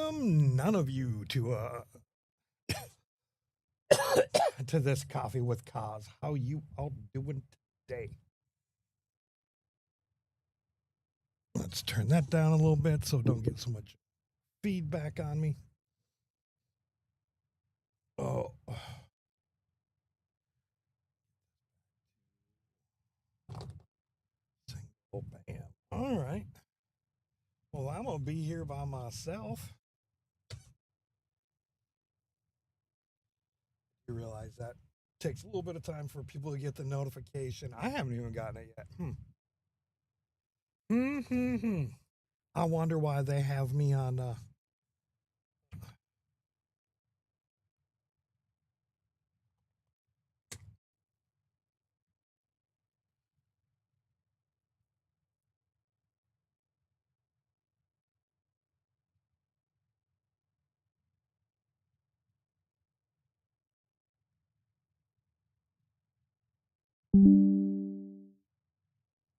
welcome none of you to to this Coffee with Coz. How you all doing today? Let's turn that down a little bit so don't get so much feedback on me. Oh. Single bam. All right. Well, I'm going to be here by myself. You realize that takes a little bit of time for people to get the notification. I haven't even gotten it yet. I wonder why they have me on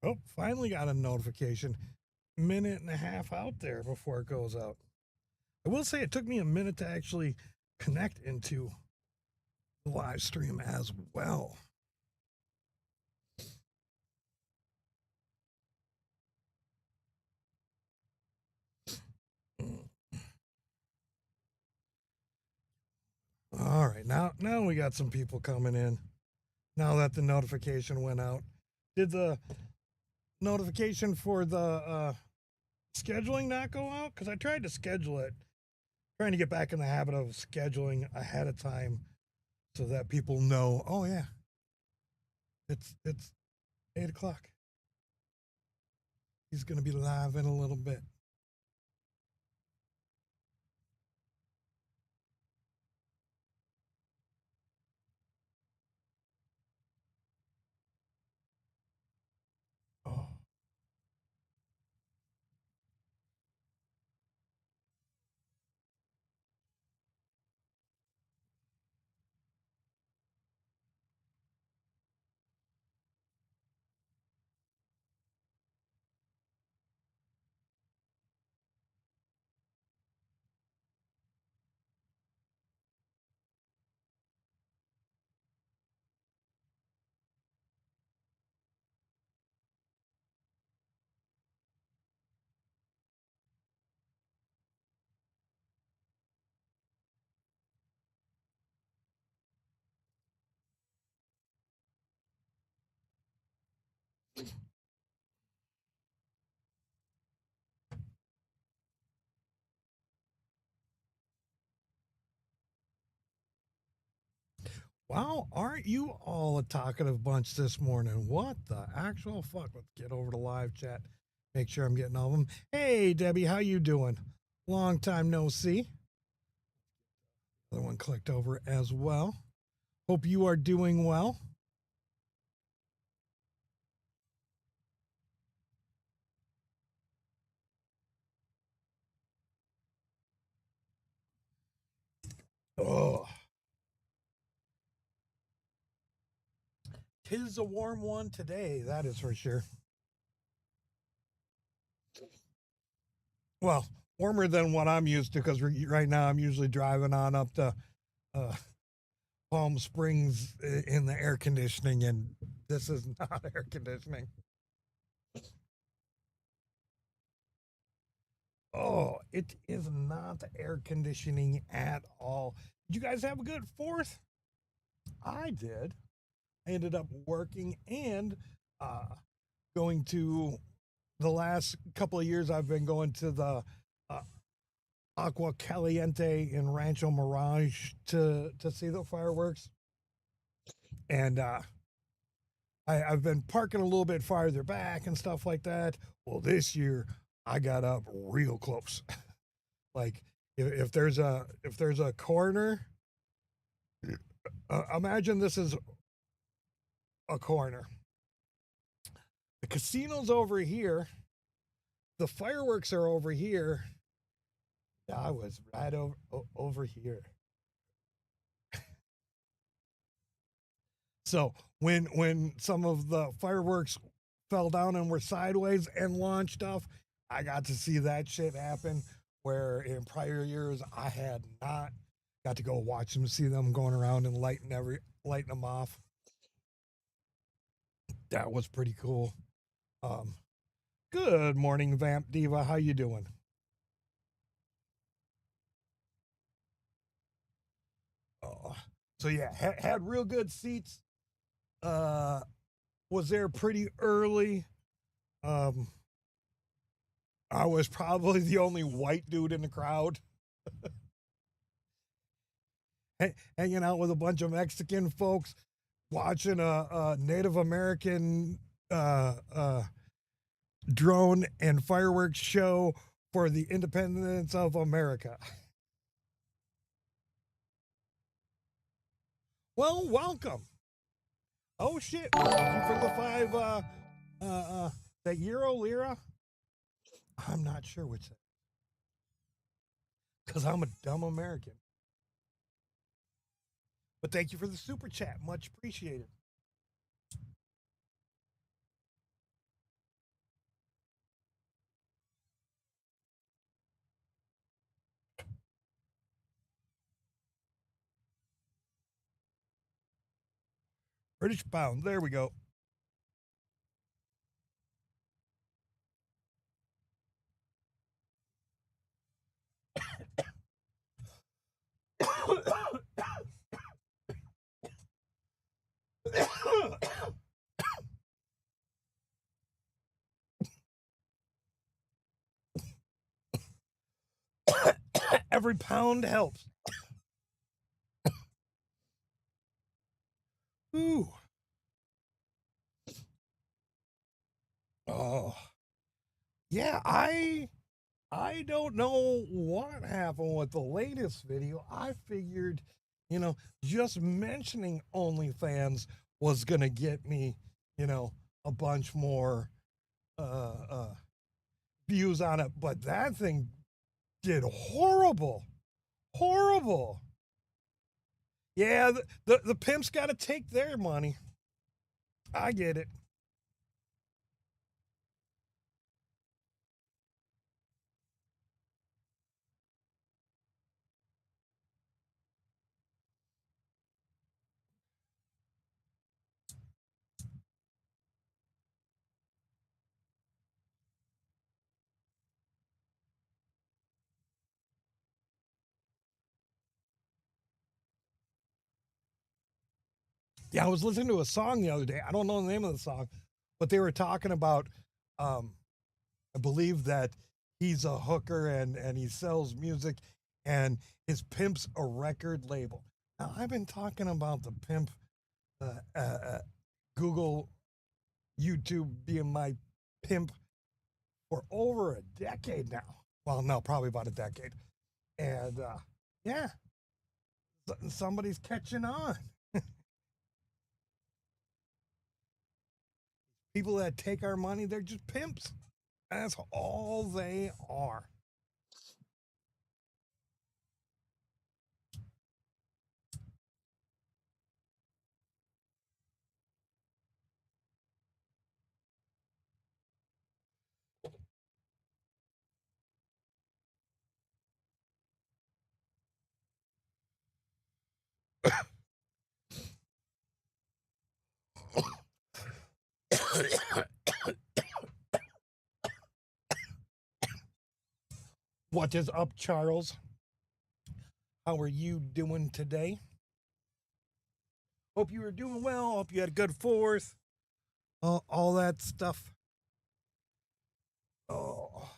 oh, finally got a notification. Minute and a half out there before it goes out. I will say it took me a minute to actually connect into the live stream as well. All right, now we got some people coming in. Now that the notification went out, did the notification for the scheduling not go out? Because I tried to schedule it, trying to get back in the habit of scheduling ahead of time so that people know. Oh yeah, it's 8 o'clock. He's gonna be live in a little bit. Oh. Wow, aren't you all a talkative bunch this morning? What the actual fuck? Let's get over to live chat. Make sure I'm getting all of them. Hey, Debbie, how you doing? Long time no see. Other one clicked over as well. Hope you are doing well. Oh, 'tis a warm one today, that is for sure. Well, warmer than what I'm used to because right now I'm usually driving on up to Palm Springs in the air conditioning, and this is not air conditioning. Oh, it is not air conditioning at all. Did you guys have a good 4th? I did. I ended up working and going to the last couple of years. I've been going to the Agua Caliente in Rancho Mirage to see the fireworks, and I've been parking a little bit farther back and stuff like that. Well, this year I got up real close. Like if there's a corner, imagine this is a corner. The casino's over here. The fireworks are over here. I was right over here. So when some of the fireworks fell down and were sideways and launched off, I got to see that shit happen where in prior years I had not got to go watch them, see them going around and lighting them off. That was pretty cool. Um, Good morning, Vamp Diva. How you doing? Oh, so yeah, had real good seats. Uh, was there pretty early. Um, I was probably the only white dude in the crowd, hanging out with a bunch of Mexican folks, watching a Native American uh, uh, drone and fireworks show for the independence of America. Well, welcome. Oh shit! Well, thank you for the five. That Euro Lira. I'm not sure which, because I'm a dumb American. But thank you for the super chat. Much appreciated. British pound. There we go. Every pound helps. Ooh. Oh. Yeah, I don't know what happened with the latest video. I figured, just mentioning OnlyFans was gonna get me, a bunch more uh, uh, views on it, but that thing did horrible, horrible. Yeah, the pimps got to take their money. I get it. Yeah, I was listening to a song the other day. I don't know the name of the song, but they were talking about. Um, I believe that he's a hooker and he sells music, and his pimp's a record label. Now I've been talking about the pimp, uh, uh, uh, Google, YouTube being my pimp for over a decade now. Well, no, probably about a decade. And yeah, somebody's catching on. People that take our money, they're just pimps. That's all they are. What is up, Charles? How are you doing today? Hope you were doing well. Hope you had a good fourth. All that stuff. Oh,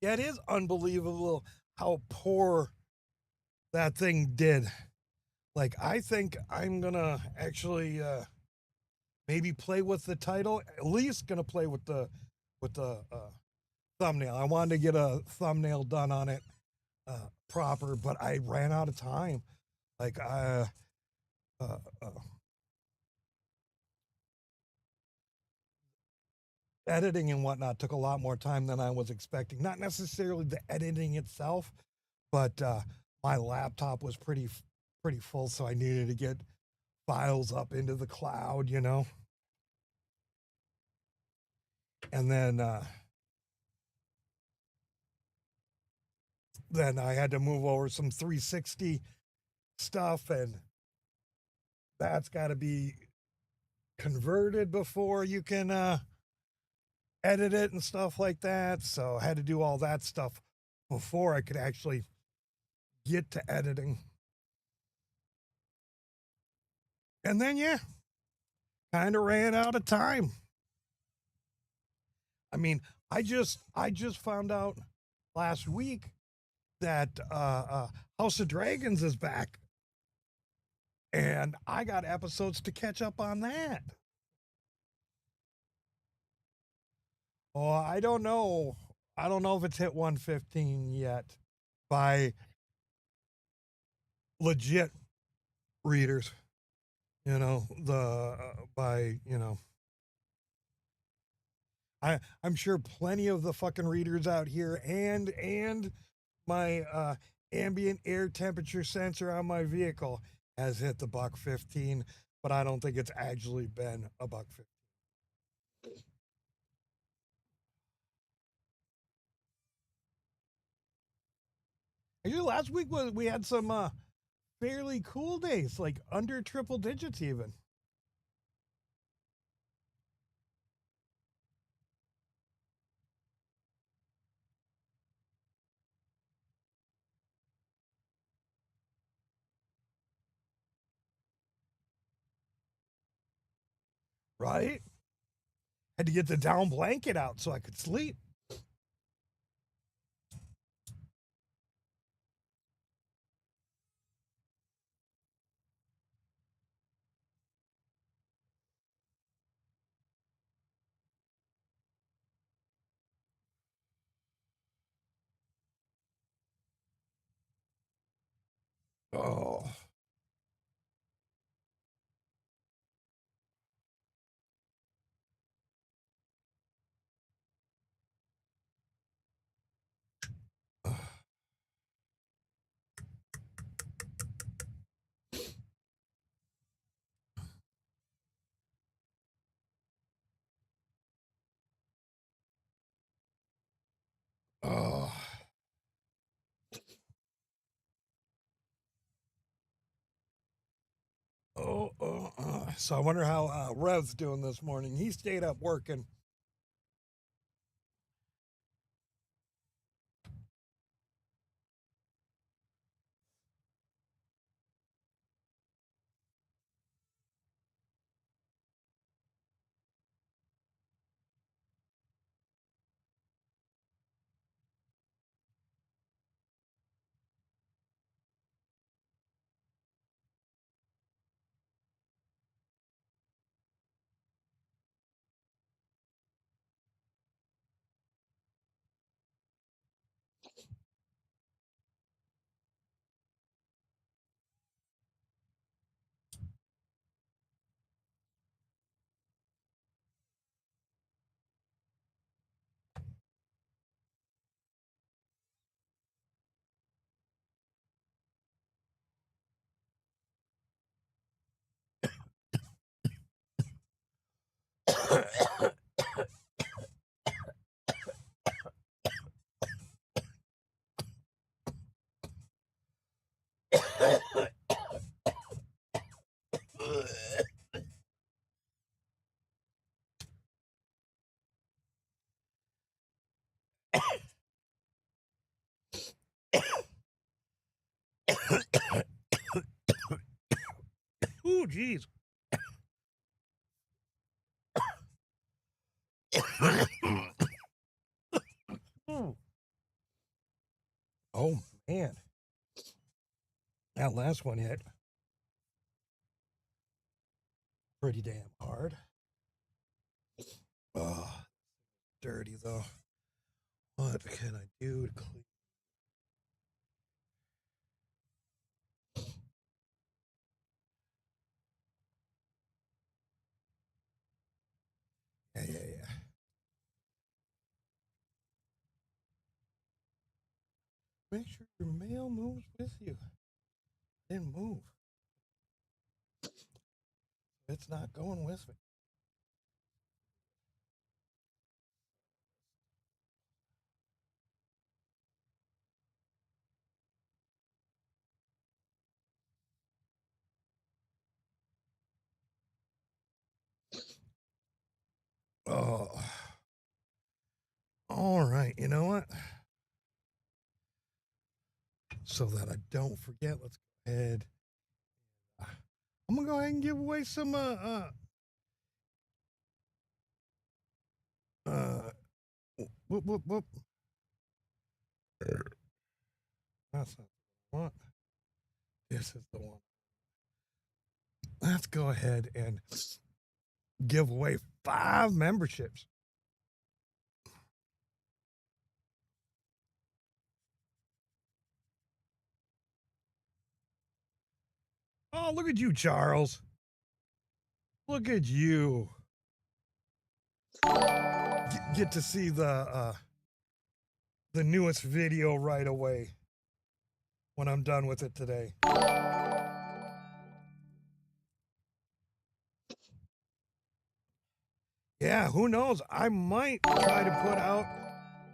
yeah, it is unbelievable how poor that thing did. Like, I think I'm gonna actually maybe play with the title. At least gonna play with the thumbnail. I wanted to get a thumbnail done on it proper, but I ran out of time. Like uh, uh, editing and whatnot took a lot more time than I was expecting. Not necessarily the editing itself, but my laptop was pretty full, so I needed to get files up into the cloud, and then then I had to move over some 360 stuff, and that's got to be converted before you can edit it and stuff like that. So I had to do all that stuff before I could actually get to editing. And then, yeah, kind of ran out of time. I mean, I just found out last week that House of Dragons is back, and I got episodes to catch up on that. Oh, I don't know. I don't know if it's hit 115 yet by legit readers. You know, by, I'm sure plenty of the fucking readers out here and my ambient air temperature sensor on my vehicle has hit the buck 15, but I don't think it's actually been a buck 15. Actually, last week we had some fairly cool days, like under triple digits even. Right? Had to get the down blanket out so I could sleep. Oh. Oh. So I wonder how Rev's doing this morning. He stayed up working. Ooh, jeez. Oh, man. That last one hit pretty damn hard. Oh, dirty, though. What can I do to clean? Yeah. Make sure your mail moves with you. Didn't move. It's not going with me. Oh, all right. You know what? So that I don't forget, let's go ahead. I'm gonna go ahead and give away some whoop whoop whoop. That's not the one. This is the one. Let's go ahead and give away 5 memberships. Oh, look at you, Charles. Look at you. Get to see the newest video right away when I'm done with it today. Yeah, who knows? I might try to put out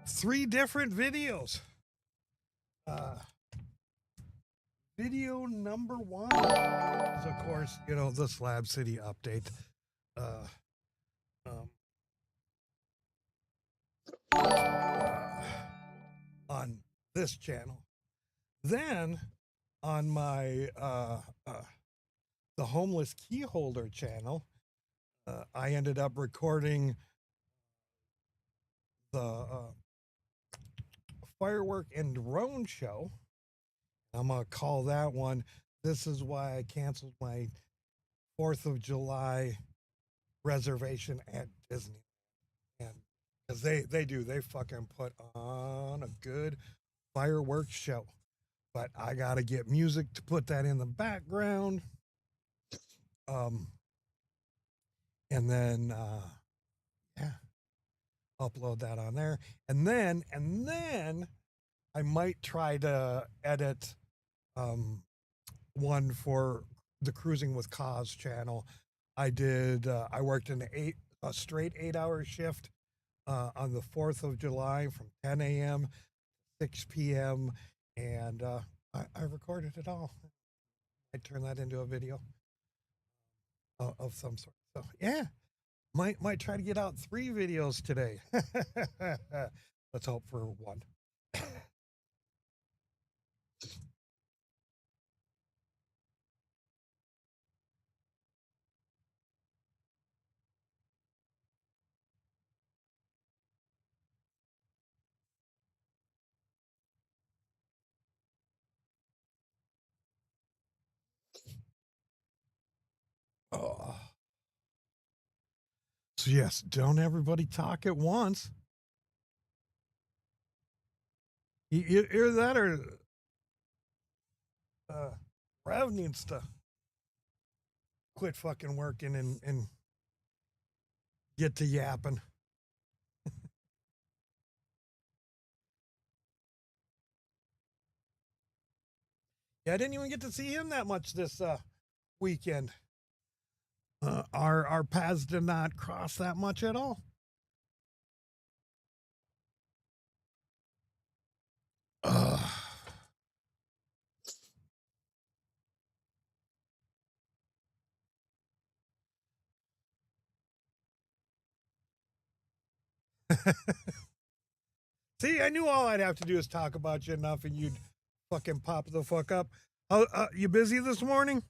3 different videos. Video number 1 is, of course, you know, the Slab City update. On this channel. Then on my the homeless key holder channel, I ended up recording the firework and drone show. I'm gonna call that one. This is why I canceled my 4th of July reservation at Disney, and because they fucking put on a good fireworks show. But I gotta get music to put that in the background. And then yeah, upload that on there. And then I might try to edit one for the Cruising with Coz channel. I worked a straight 8-hour shift on the 4th of July from 10 a.m. 6 p.m. and I recorded it all. I turned that into a video of some sort. So yeah, might try to get out 3 videos today. Let's hope for 1. Oh. So yes, don't everybody talk at once. Either that or Rev needs to quit fucking working and get to yapping. Yeah, I didn't even get to see him that much this weekend. Our paths did not cross that much at all. See, I knew all I'd have to do is talk about you enough and you'd fucking pop the fuck up. You busy this morning?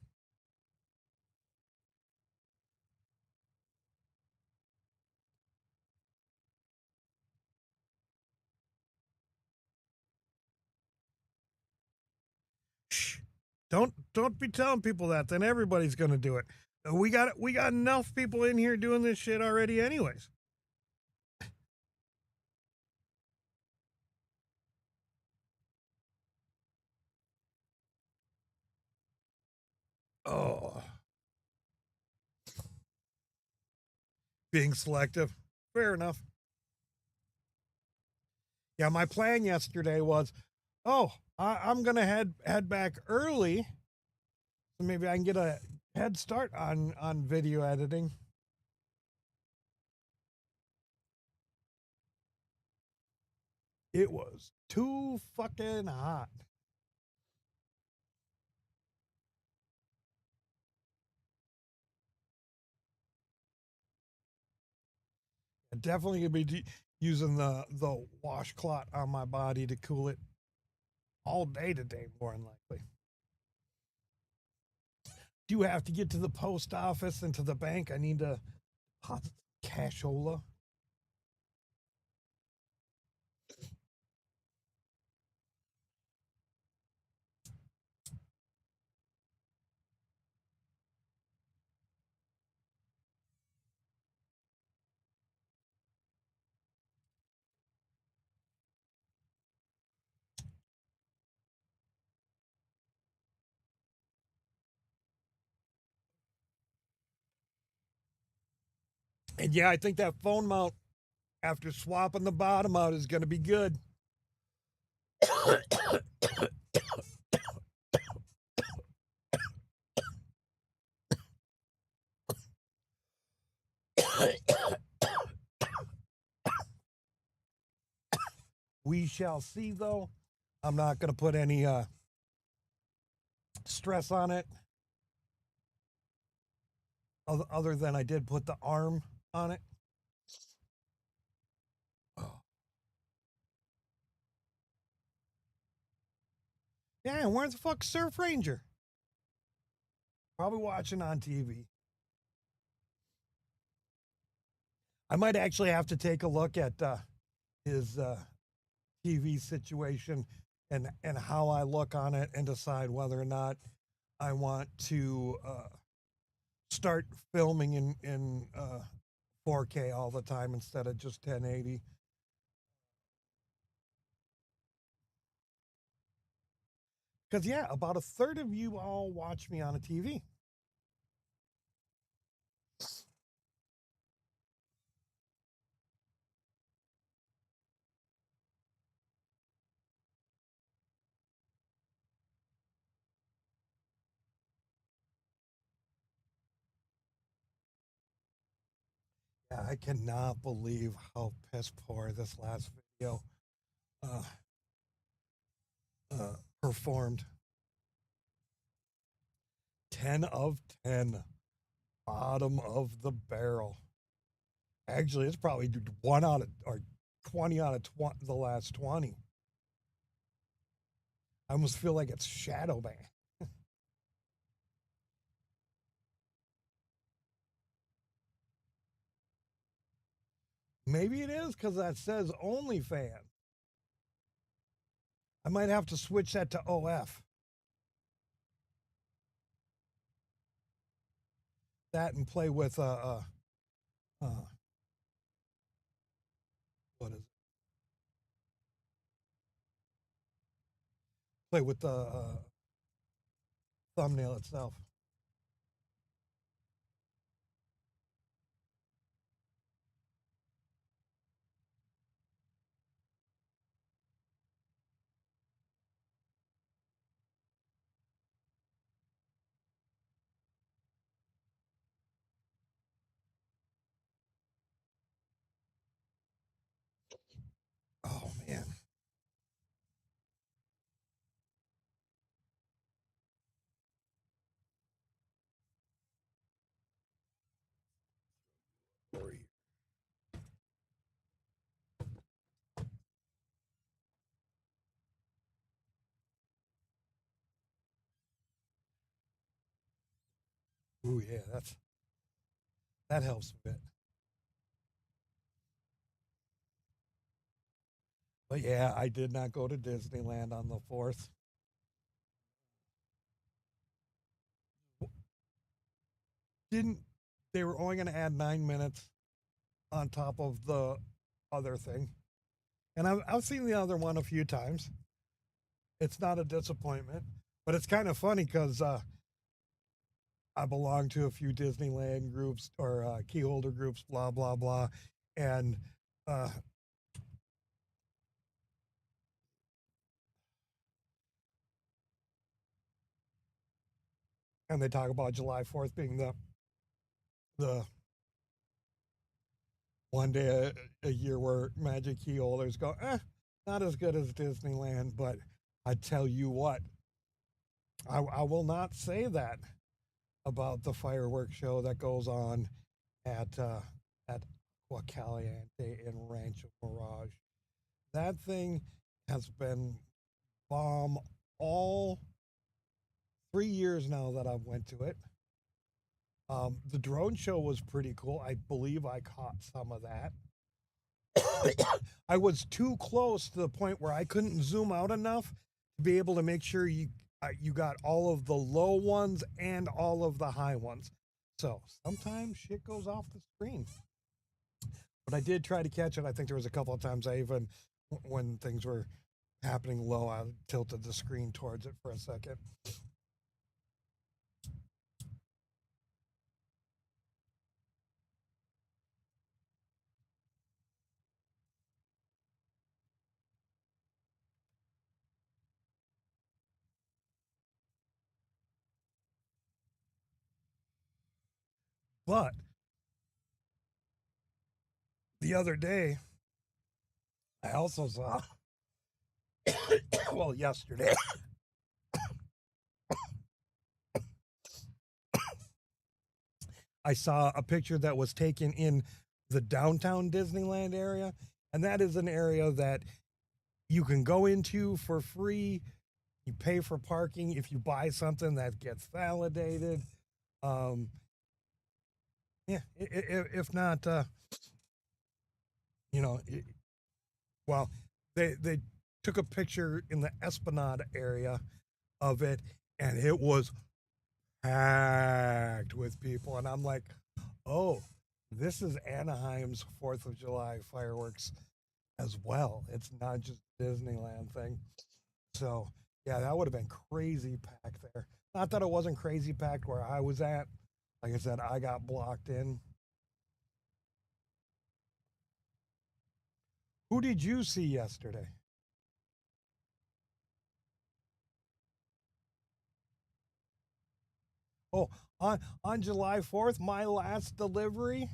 Shh. Don't be telling people that. Then everybody's gonna do it. We got enough people in here doing this shit already, anyways. Oh, being selective. Fair enough. Yeah, my plan yesterday was, I'm gonna head back early, so maybe I can get a head start on video editing. It was too fucking hot. Definitely gonna be using the washcloth on my body to cool it all day today, more than likely. Do have to get to the post office and to the bank. I need to hot cashola. And yeah, I think that phone mount after swapping the bottom out is going to be good. We shall see, though. I'm not going to put any stress on it, other than I did put the arm on it. Oh. Yeah, where's the fuck Surf Ranger? Probably watching on TV. I might actually have to take a look at his TV situation and how I look on it and decide whether or not I want to start filming in 4K all the time instead of just 1080. Because yeah, about a third of you all watch me on a TV. Yeah, I cannot believe how piss poor this last video uh, performed. 10 of 10, bottom of the barrel. Actually, it's probably 1 out of or 20 out of the last 20. I almost feel like it's shadow ban. Maybe it is because that says OnlyFans. I might have to switch that to OF. That and play with what is it? Play with the thumbnail itself. Oh man. Ooh yeah, that helps a bit. But yeah, I did not go to Disneyland on the 4th. Didn't They were only going to add 9 minutes on top of the other thing, and I've seen the other one a few times. It's not a disappointment, but it's kind of funny because I belong to a few Disneyland groups or key holder groups, blah blah blah, and uh, and they talk about July 4th being the one day a year where Magic key holders go, not as good as Disneyland, but I tell you what, I will not say that about the fireworks show that goes on at Agua Caliente in Rancho Mirage. That thing has been bomb all 3 years now that I've went to it. The drone show was pretty cool. I believe I caught some of that. I was too close to the point where I couldn't zoom out enough to be able to make sure you got all of the low ones and all of the high ones. So sometimes shit goes off the screen. But I did try to catch it. I think there was a couple of times I even, when things were happening low, I tilted the screen towards it for a second. But the other day, I also saw, well, yesterday, I saw a picture that was taken in the downtown Disneyland area. And that is an area that you can go into for free. You pay for parking. If you buy something that gets validated, yeah, if not, you know, well, they took a picture in the Esplanade area of it, and it was packed with people. And I'm like, oh, this is Anaheim's 4th of July fireworks as well. It's not just Disneyland thing. So yeah, that would have been crazy packed there. Not that it wasn't crazy packed where I was at. Like I said, I got blocked in. Who did you see yesterday? Oh, on July 4th, my last delivery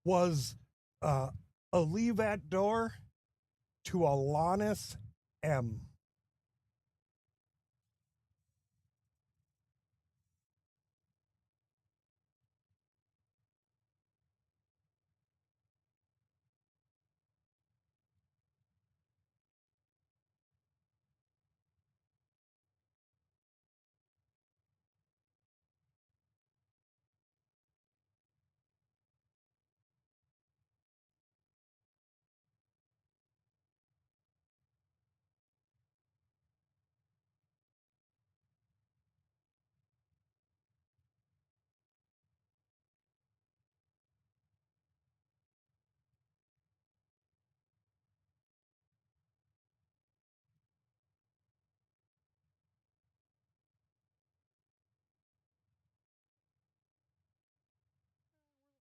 was a leave at door to Alanis M.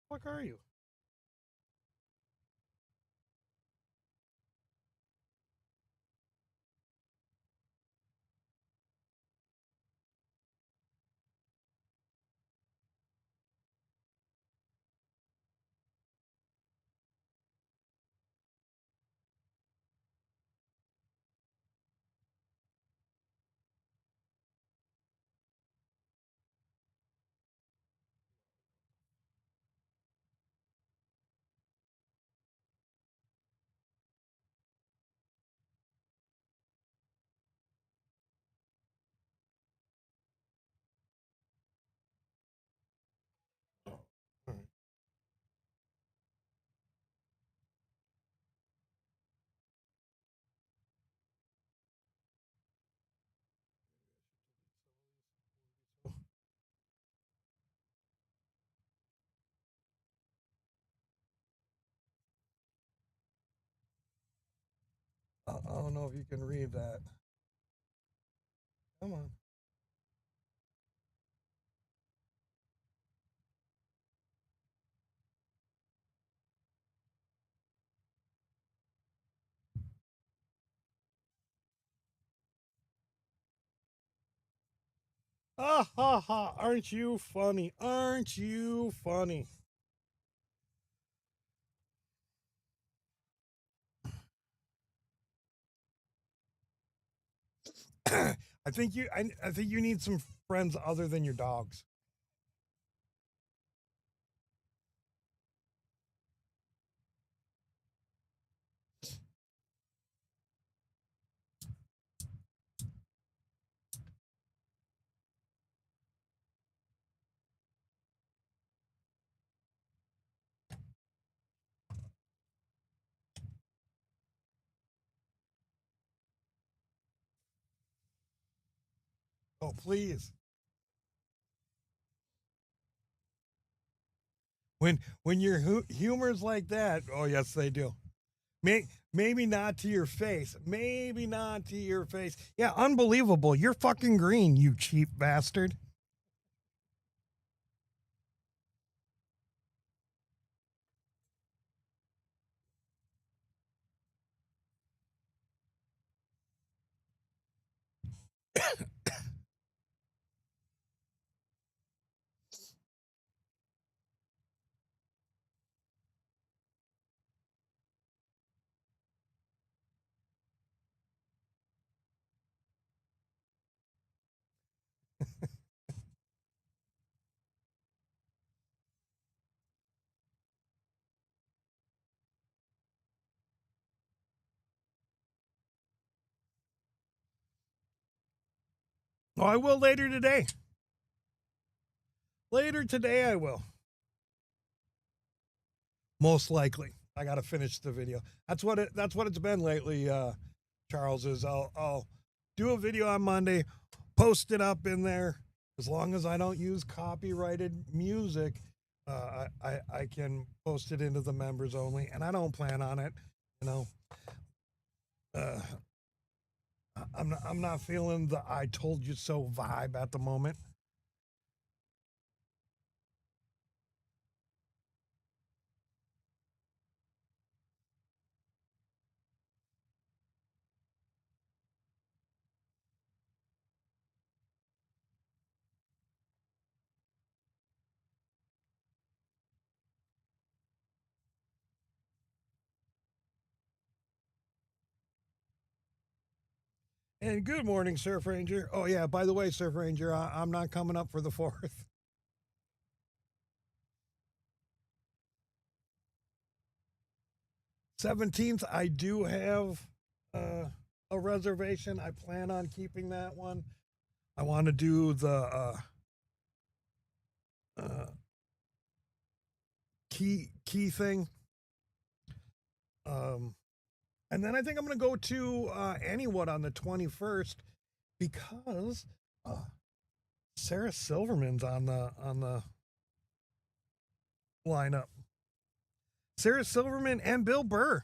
What are you? Hmm. I don't know if you can read that. Come on. Ah ha ha! Aren't you funny? Aren't you funny? I think you need some friends other than your dogs. Oh, please. When your humor's like that, oh yes, they do. Maybe not to your face. Maybe not to your face. Yeah, unbelievable. You're fucking green, you cheap bastard. Oh, I will later today. Later today, I will. Most likely. I got to finish the video. That's what it's been lately. Charles is I'll do a video on Monday, post it up in there. As long as I don't use copyrighted music, I can post it into the members only, and I don't plan on it. You know, uh, I'm not feeling the "I told you so" vibe at the moment. And good morning, Surf Ranger. Oh yeah, by the way, Surf Ranger, I'm not coming up for the 4th. 17th, I do have a reservation. I plan on keeping that one. I want to do the uh, key thing. And then I think I'm going to go to Anywood on the 21st because Sarah Silverman's on the lineup. Sarah Silverman and Bill Burr.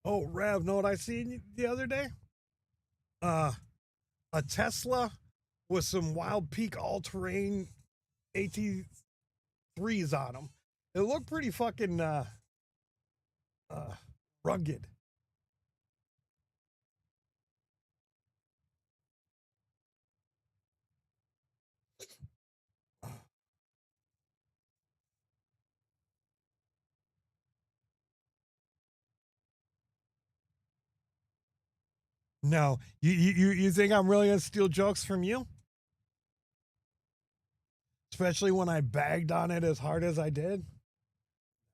Oh, Rev, know what I seen the other day? Uh, a Tesla with some Wild Peak all-terrain AT3s on them. It looked pretty fucking rugged. No, you think I'm really gonna steal jokes from you? Especially when I bagged on it as hard as I did.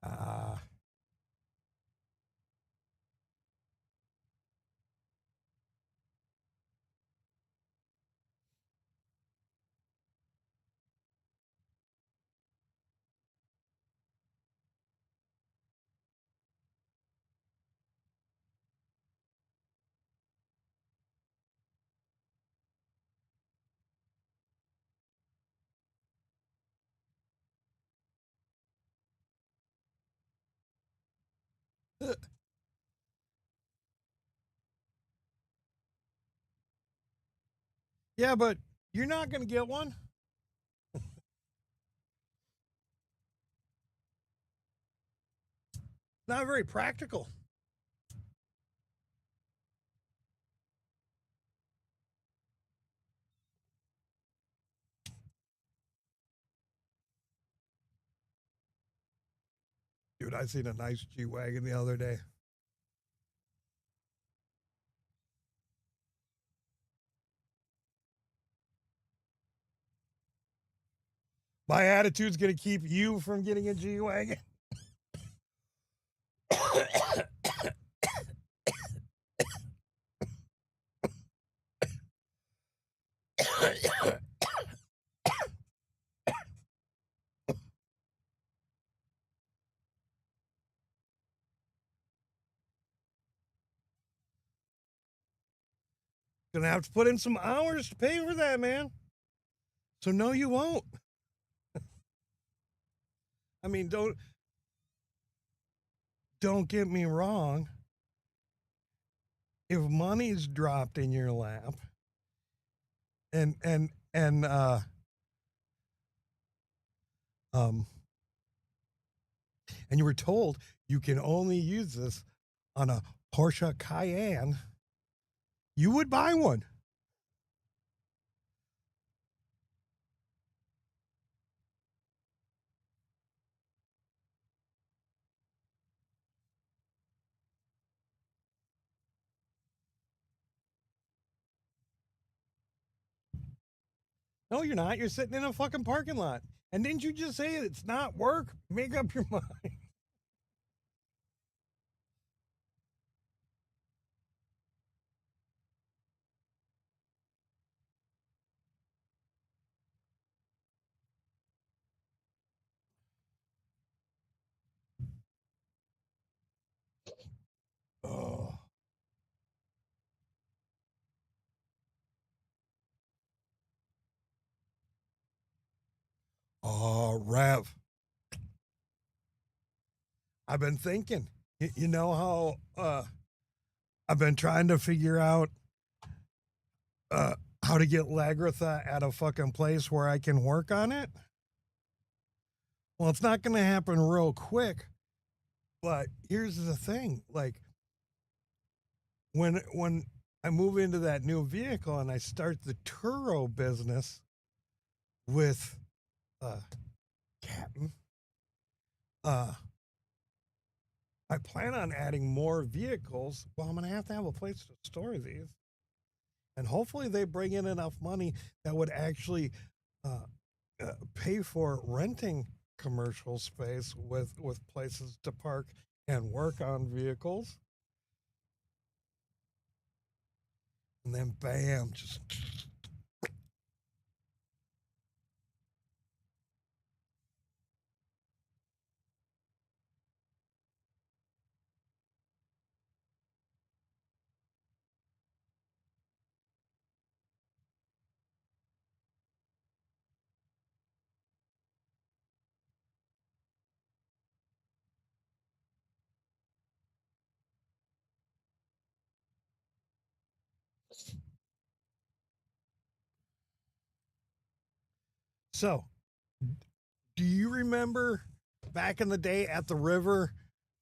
Uh, yeah, but you're not gonna get one. Not very practical. Dude, I seen a nice G Wagon the other day. My attitude's going to keep you from getting a G Wagon. Gonna have to put in some hours to pay for that, man. So no, you won't. I mean, don't get me wrong. If money's dropped in your lap and um and you were told you can only use this on a Porsche Cayenne, you would buy one. No, you're not. You're sitting in a fucking parking lot. And didn't you just say it's not work? Make up your mind. Oh, oh, Rev. I've been thinking. You know how I've been trying to figure out how to get Lagratha at a fucking place where I can work on it? Well, it's not going to happen real quick. But here's the thing, like when I move into that new vehicle and I start the Turo business with Captain, uh I plan on adding more vehicles. Well, I'm going to have a place to store these. And hopefully they bring in enough money that would actually uh, pay for renting commercial space with places to park and work on vehicles. And then bam, just so. Do you remember back in the day at the river,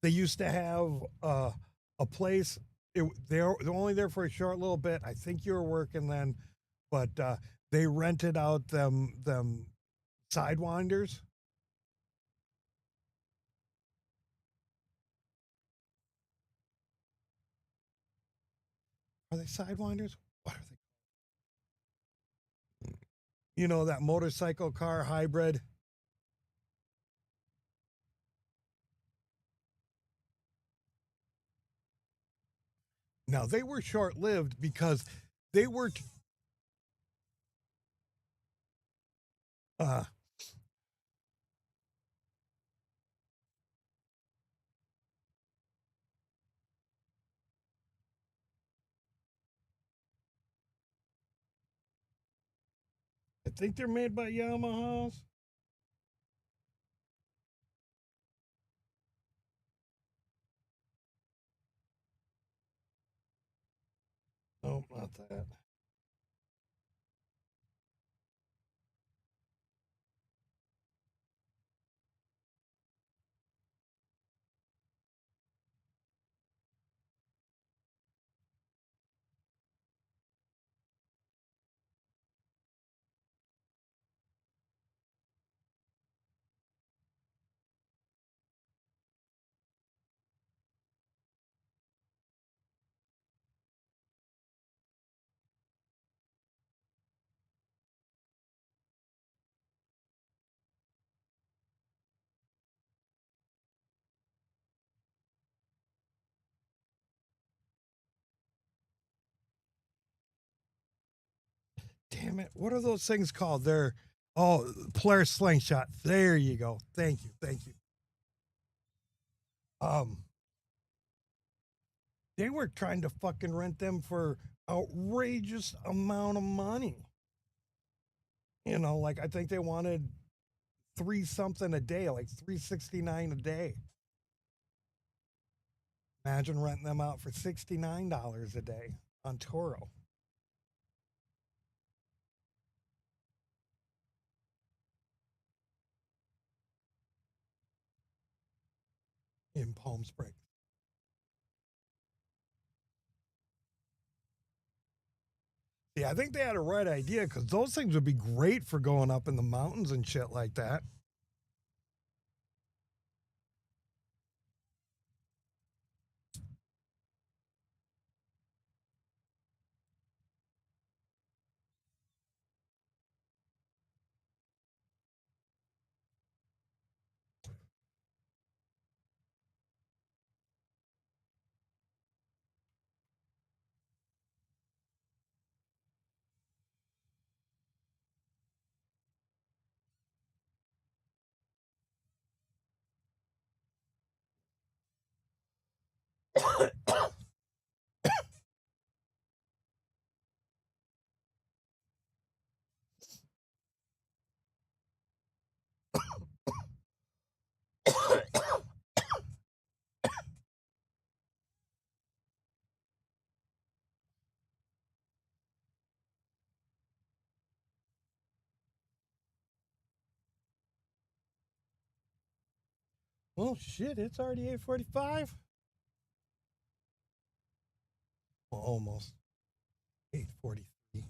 they used to have a place. They're only there for a short little bit. I think you were working then, but they rented out them sidewinders. Are they sidewinders? What are they? You know that motorcycle car hybrid. Now they were short lived because they were. Uh, I think they're made by Yamahas. No, not that. damn it. What are those things called? They're, oh, Polaris slingshot. There you go. Thank you. Thank you. They were trying to fucking rent them for outrageous amount of money. You know, like I think they wanted three something a day, like 369 a day. Imagine renting them out for $69 a day on Toro in Palm Springs. Yeah, I think they had a right idea because those things would be great for going up in the mountains and shit like that. Oh shit, it's already 8:45. Well, almost 8:43.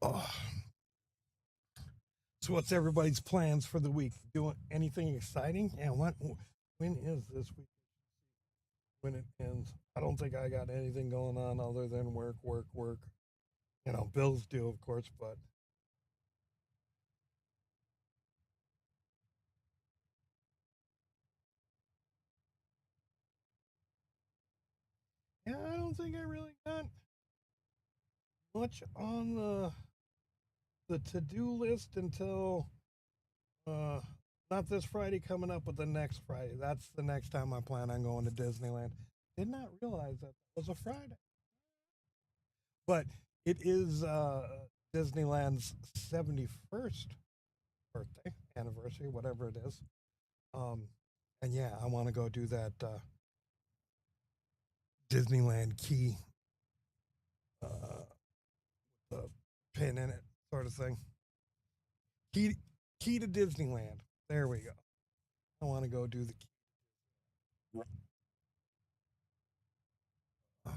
Oh. So, what's everybody's plans for the week? Doing anything exciting? Yeah, when is this week? When it ends? I don't think I got anything going on other than work, work, work. You know, bills do, of course, but yeah, I don't think I really got much on the to do list until uh, not this Friday coming up, but the next Friday. That's the next time I plan on going to Disneyland. Did not realize that was a Friday, but it is Disneyland's 71st birthday anniversary, whatever it is. Um, and yeah, I want to go do that Disneyland key, uh, the pin in it, sort of thing. Key, key to Disneyland. There we go. I want to go do the key. I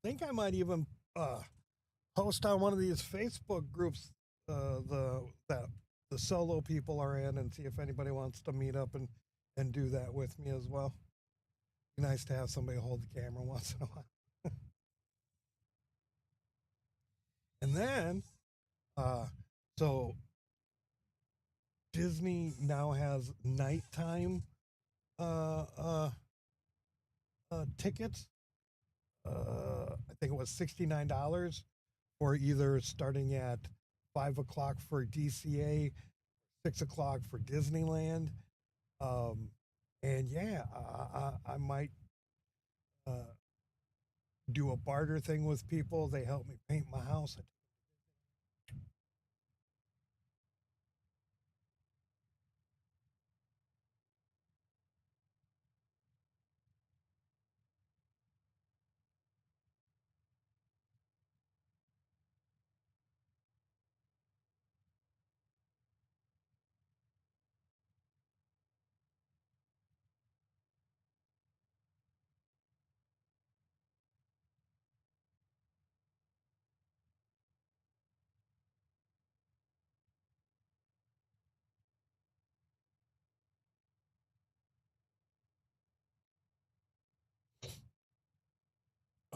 think I might even post on one of these Facebook groups the that the solo people are in and see if anybody wants to meet up and do that with me as well. Be nice to have somebody hold the camera once in a while. And then, so Disney now has nighttime uh, uh, tickets. I think it was $69 for either starting at 5 o'clock for DCA, 6 o'clock for Disneyland. Um, and yeah, I might uh, do a barter thing with people. They help me paint my house.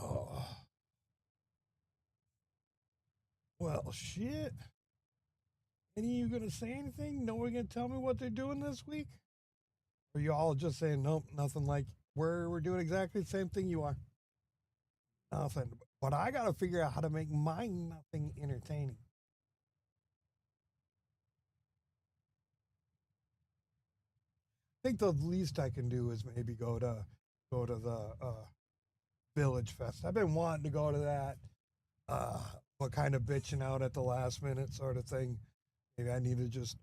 Oh, well, shit. Any of you gonna say anything? No one gonna tell me what they're doing this week? Or you all just saying nope, nothing like we're doing exactly the same thing you are? Nothing. But I gotta figure out how to make my nothing entertaining. I think the least I can do is maybe go to the Village Fest. I've been wanting to go to that, uh, but kind of bitching out at the last minute sort of thing. Maybe I need to just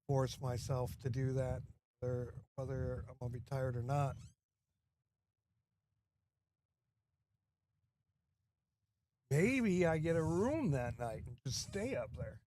force myself to do that, whether I'm gonna be tired or not. Maybe I get a room that night and just stay up there.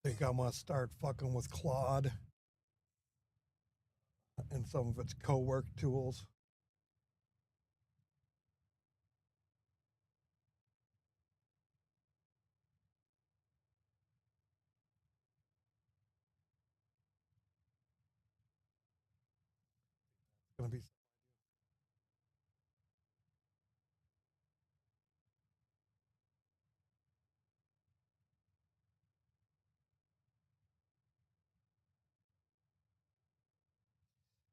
Think I'm gonna start fucking with Claude and some of its co-work tools. It's gonna be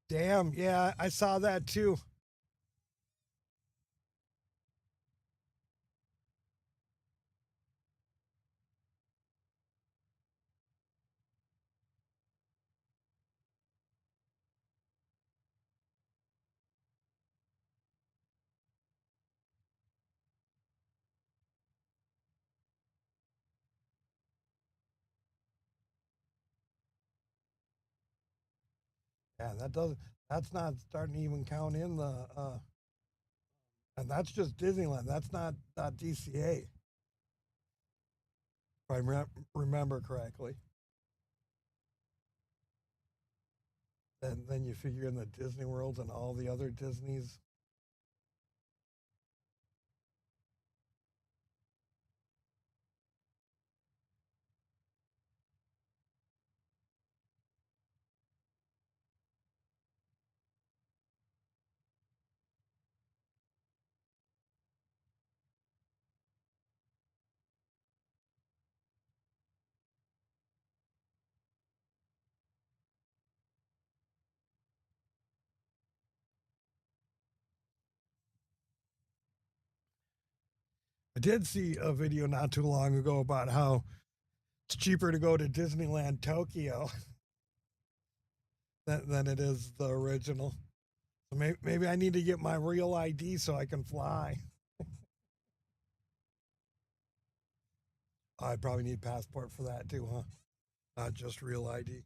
damn. Yeah, I saw that too. Yeah, that doesn't. That's not starting to even count in the. And that's just Disneyland. That's not DCA. If I remember correctly. And then you figure in the Disney Worlds and all the other Disneys. I did see a video not too long ago about how it's cheaper to go to Disneyland Tokyo than it is the original. Maybe I need to get my real ID so I can fly. I'd probably need passport for that too, huh? Not just real ID.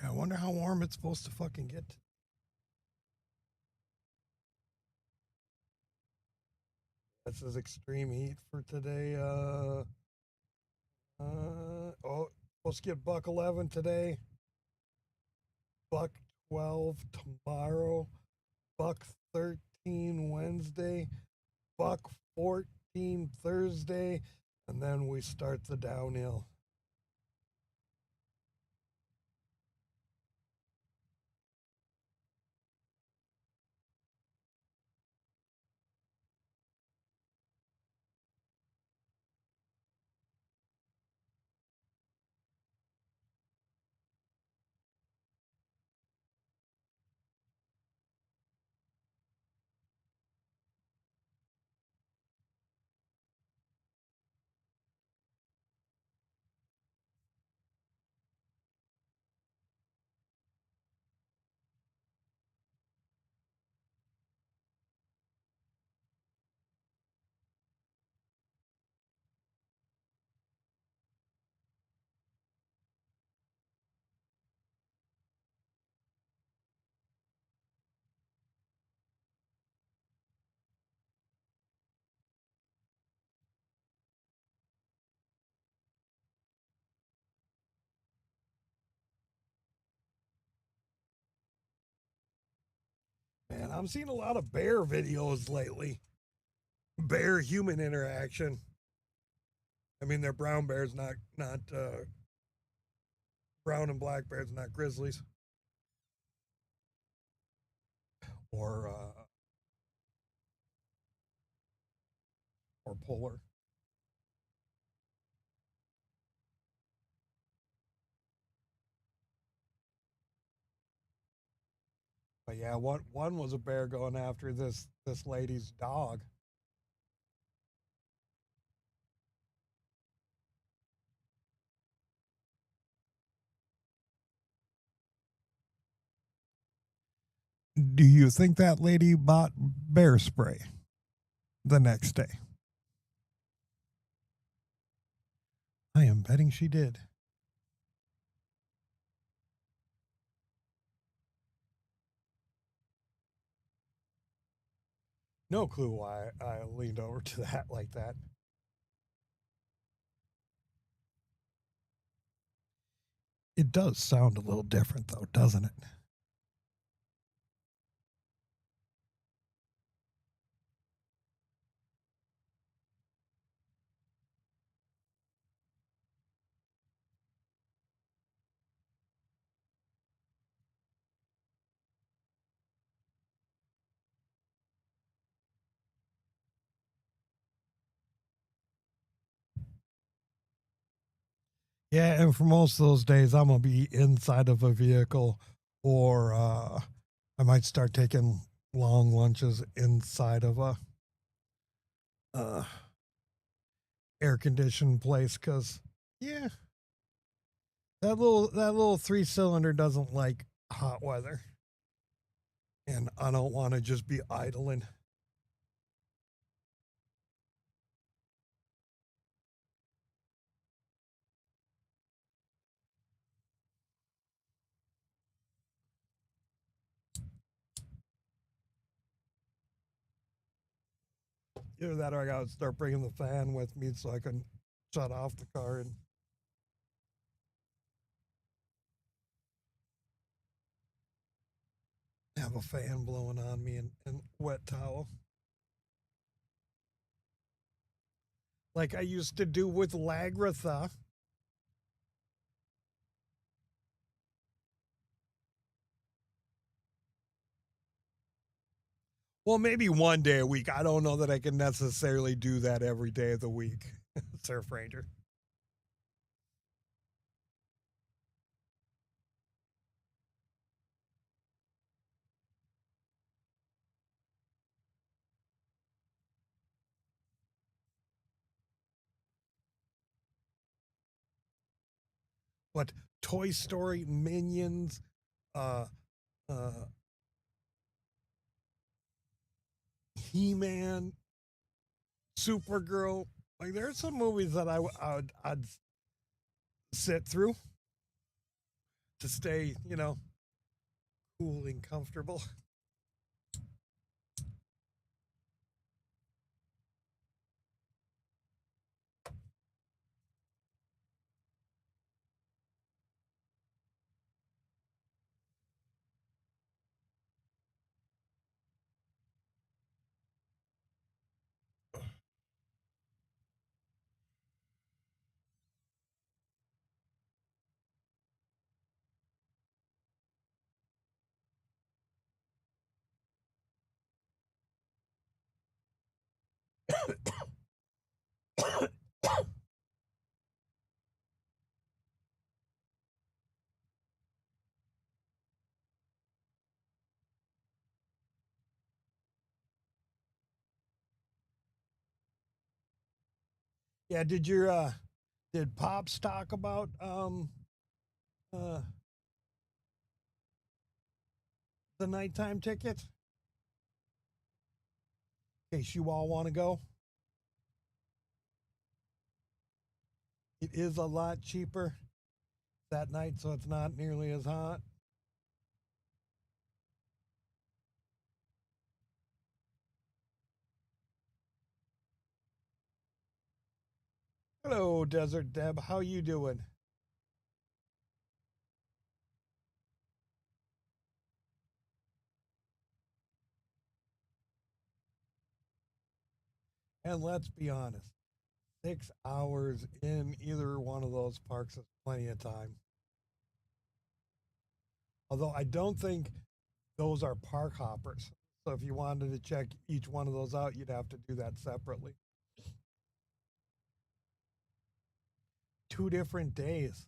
Yeah, I wonder how warm it's supposed to fucking get. This is extreme heat for today. Supposed to get buck 11 today, buck 12 tomorrow, buck 13 Wednesday, buck 14 Thursday, and then we start the downhill. Man, I'm seeing a lot of bear videos lately. Bear human interaction. I mean, they're brown bears, not brown and black bears, not grizzlies or or polar. But yeah, one was a bear going after this lady's dog. Do you think that lady bought bear spray the next day? I am betting she did. No clue why I leaned over to that like that. It does sound a little different, though, doesn't it? Yeah, and for most of those days, I'm gonna be inside of a vehicle, or I might start taking long lunches inside of a uh, air conditioned place because yeah, that little 3-cylinder doesn't like hot weather, and I don't want to just be idling. Either that or I gotta start bringing the fan with me so I can shut off the car and have a fan blowing on me and wet towel. Like I used to do with Lagratha Well, maybe one day a week. I don't know that I can necessarily do that every day of the week, Surf Ranger. But Toy Story, Minions, uh, uh, He-Man, Supergirl. Like there's some movies that I'd sit through to stay, cool and comfortable. Yeah, did Pops talk about uh the nighttime ticket? In case you all want to go. It is a lot cheaper that night, so it's not nearly as hot. Hello, Desert Deb. How you doing? And let's be honest, 6 hours in either one of those parks is plenty of time. Although I don't think those are park hoppers. So if you wanted to check each one of those out, you'd have to do that separately. 2 different days.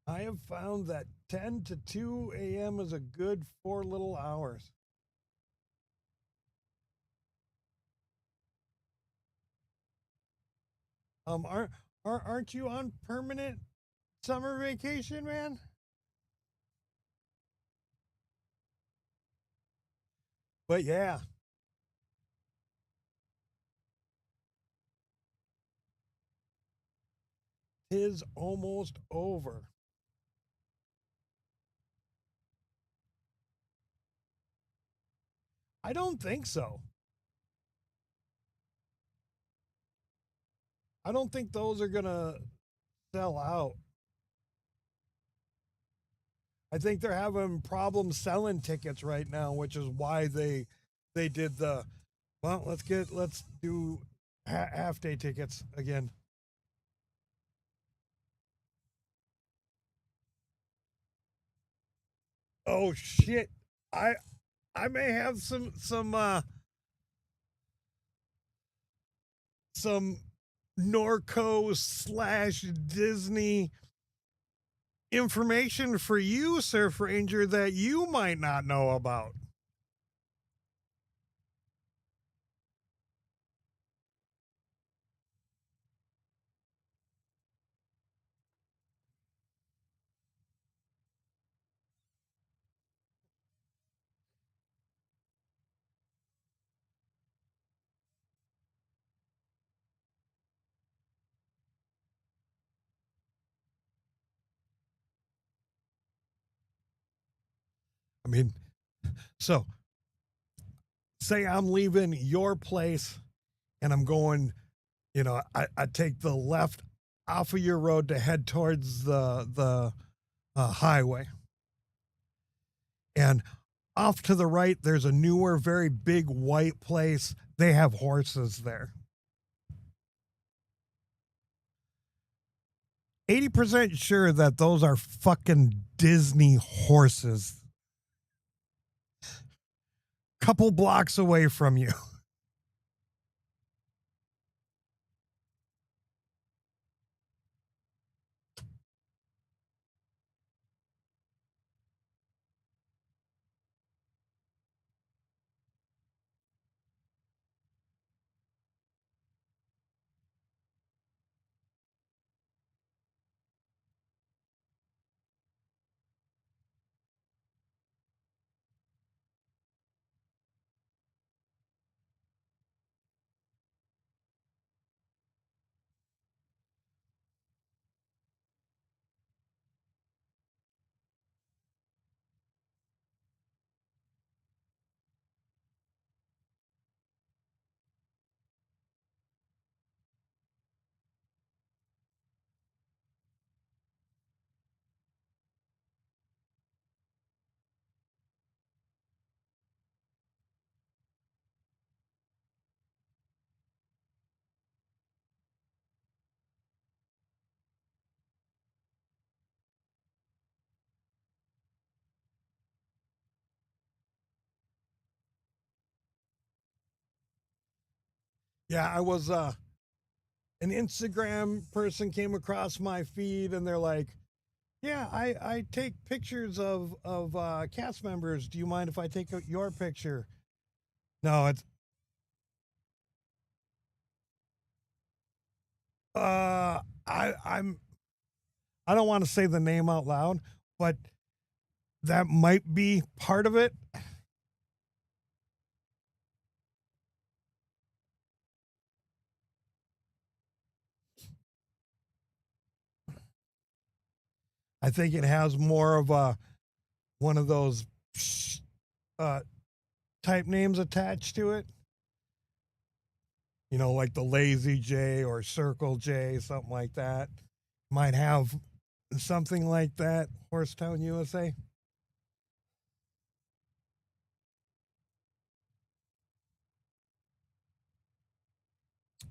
I have found that 10 to 2 a.m. is a good 4 little hours. Aren't aren't you on permanent summer vacation, man? But yeah, tis almost over. I don't think so. I don't think those are gonna sell out. I think they're having problems selling tickets right now, which is why they did the well. Let's do half day tickets again. Oh shit! I I may have some Norco slash Disney information for you, Surf Ranger, that you might not know about. I mean, so say I'm leaving your place and I'm going, I take the left off of your road to head towards the highway. And off to the right, there's a newer, very big white place. They have horses there. 80% sure that those are fucking Disney horses. Couple blocks away from you. Yeah, I was an Instagram person came across my feed and they're like, yeah, I take pictures of cast members. Do you mind if I take your picture? No, it's I'm I don't want to say the name out loud, but that might be part of it. I think it has more of a one of those uh, type names attached to it. You know, like the Lazy J or Circle J, something like that. Might have something like that. Horsetown, USA.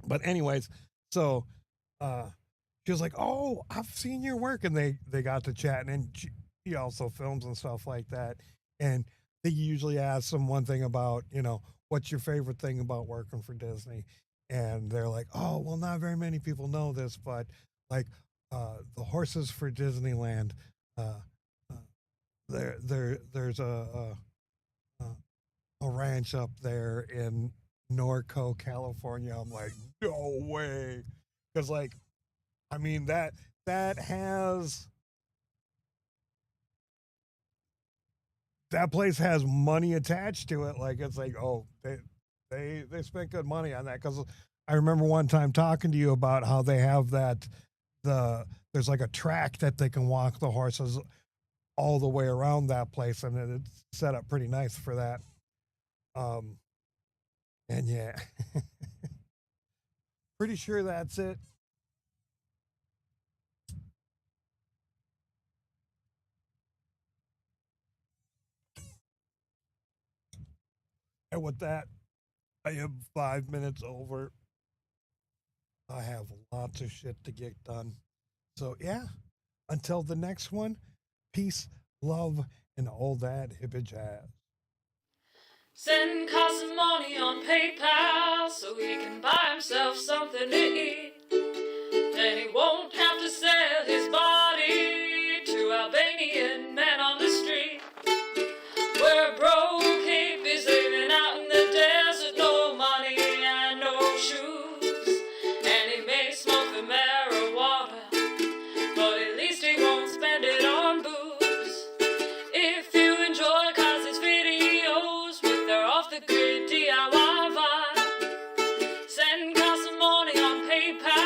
But anyways, so she was like, "Oh, I've seen your work," and they got to chatting, and she also films and stuff like that. And they usually ask them one thing about, what's your favorite thing about working for Disney, and they're like, "Oh, well, not very many people know this, but like the horses for Disneyland, uh, uh, there's a ranch up there in Norco, California." I'm like, no way, because like, I mean that has that place has money attached to it. Like it's like, oh, they spent good money on that. Because I remember one time talking to you about how they have that there's like a track that they can walk the horses all the way around that place, and it's set up pretty nice for that. Um, and yeah, pretty sure that's it. And with that, I am 5 minutes over. I have lots of shit to get done. So yeah, until the next one, peace, love, and all that hippie jazz. Send Cos some money on PayPal so he can buy himself something to eat. Then he won't have to sell his body to Albanian men on the street. We're broke hippies living out in the desert, no money and no shoes. And he may smoke the marijuana, but at least he won't spend it on booze. If you enjoy Cos's videos with their off-the-grid DIY vibe, send Cos some money on PayPal